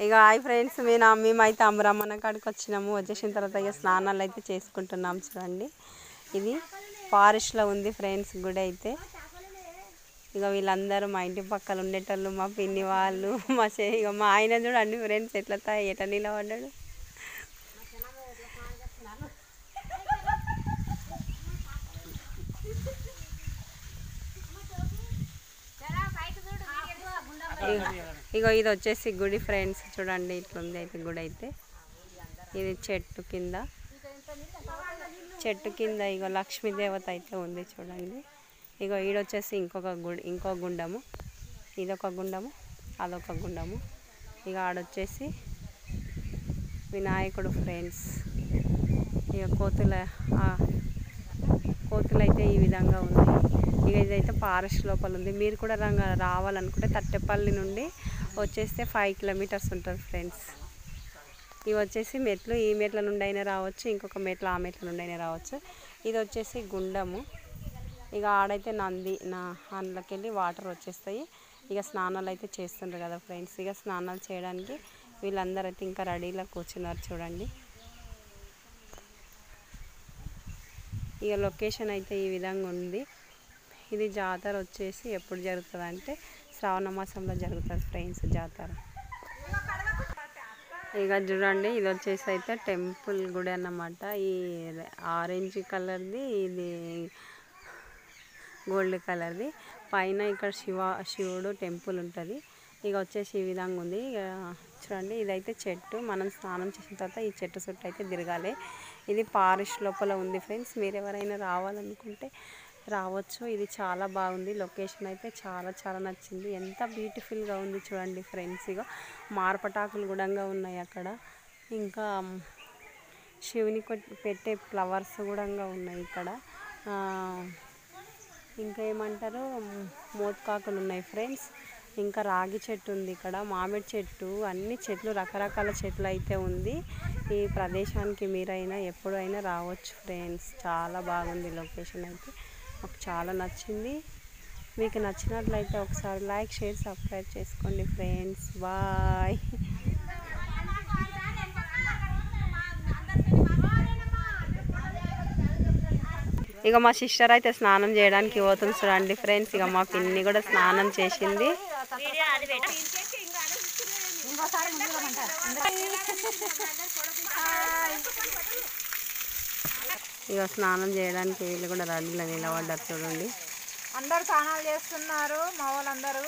ఇక hi friends, మేమైతే అమరమ్మన కాడికి వచ్చినాము. వచ్చేసిన తర్వాత ఇక స్నానాలు అయితే చేసుకుంటున్నాం. చూడండి, ఇది ఫారెస్ట్లో ఉంది ఫ్రెండ్స్ గుడి అయితే. ఇక వీళ్ళందరూ మా ఇంటి పక్కన ఉండేటోళ్ళు, మా పిన్ని వాళ్ళు, ఇక మా ఆయన చూడండి ఫ్రెండ్స్ ఎట్లా నిలబడ్డాడు. ఇగో ఇది వచ్చేసి గుడి ఫ్రెండ్స్, చూడండి ఇట్లుంది అయితే గుడి అయితే. ఇది చెట్టు కింద ఇగో లక్ష్మీదేవత అయితే ఉంది చూడండి. ఇగో ఈడొచ్చేసి ఇంకో గుండము, ఇదొక గుండము, అదొక గుండము. ఇక ఆడొచ్చేసి వినాయకుడు ఫ్రెండ్స్. ఇక కోతులు అయితే ఈ విధంగా ఉన్నాయి. ఇక ఇదైతే ఫారెస్ట్ లోపల ఉంది. మీరు కూడా రావాలనుకుంటే తట్టెపల్లి నుండి వచ్చేస్తే 5 కిలోమీటర్స్ ఉంటుంది ఫ్రెండ్స్. ఇవి వచ్చేసి మెట్లు, ఈ మెట్ల నుండి అయినా రావచ్చు, ఇంకొక మెట్లు ఆ మెట్ల నుండి అయినా రావచ్చు. ఇది వచ్చేసి గుండము. ఇక ఆడైతే అందులోకి వెళ్ళి వాటర్ వచ్చేస్తాయి. ఇక స్నానాలు అయితే చేస్తుండ్రు కదా ఫ్రెండ్స్. ఇక స్నానాలు చేయడానికి వీళ్ళందరూ అయితే ఇంకా రెడీలో కూర్చున్నారు చూడండి. ఇక లొకేషన్ అయితే ఈ విధంగా ఉంది. ఇది జాతర వచ్చేసి ఎప్పుడు జరుగుతుంది అంటే శ్రావణ మాసంలో జరుగుతుంది ఫ్రెండ్స్ జాతర. ఇక చూడండి, ఇది వచ్చేసి అయితే టెంపుల్ గుడి అన్నమాట. ఈ ఆరెంజ్ కలర్ది, ఇది గోల్డ్ కలర్ది. పైన ఇక్కడ శివుడు టెంపుల్ ఉంటుంది. ఇక వచ్చేసి ఈ విధంగా ఉంది. ఇక చూడండి, ఇదైతే చెట్టు. మనం స్నానం చేసిన తర్వాత ఈ చెట్టు చుట్టూ అయితే తిరగాలి. ఇది ఫారెస్ట్ లోపల ఉంది ఫ్రెండ్స్. మీరు ఎవరైనా రావాలనుకుంటే రావచ్చు. ఇది చాలా బాగుంది. లొకేషన్ అయితే చాలా నచ్చింది. ఎంత బ్యూటిఫుల్గా ఉంది చూడండి ఫ్రెండ్స్. ఇక మార్పటాకులు కూడా ఉన్నాయి అక్కడ. ఇంకా శివుని పెట్టే ఫ్లవర్స్ కూడా ఉన్నాయి ఇక్కడ. ఇంకా ఏమంటారు, మోత్కాకులు ఉన్నాయి ఫ్రెండ్స్. ఇంకా రాగి చెట్టు ఉంది ఇక్కడ, మామిడి చెట్టు, అన్ని చెట్లు, రకరకాల చెట్లు అయితే ఉంది. ఈ ప్రదేశానికి మీరైనా ఎప్పుడైనా రావచ్చు ఫ్రెండ్స్. చాలా బాగుంది లొకేషన్ అయితే. నాకు చాలా నచ్చింది. మీకు నచ్చినట్లయితే ఒకసారి లైక్, షేర్, సబ్స్క్రైబ్ చేసుకోండి ఫ్రెండ్స్. బాయ్. ఇక మా సిస్టర్ అయితే స్నానం చేయడానికి పోతుంది చూడండి ఫ్రెండ్స్. ఇక మా పిన్ని కూడా స్నానం చేసింది. ఇక స్నానం చేయడానికి వీళ్ళు కూడా రెడీలో నిలబడ్డారు చూడండి. అందరు స్నానాలు చేస్తున్నారు మా వాళ్ళందరూ.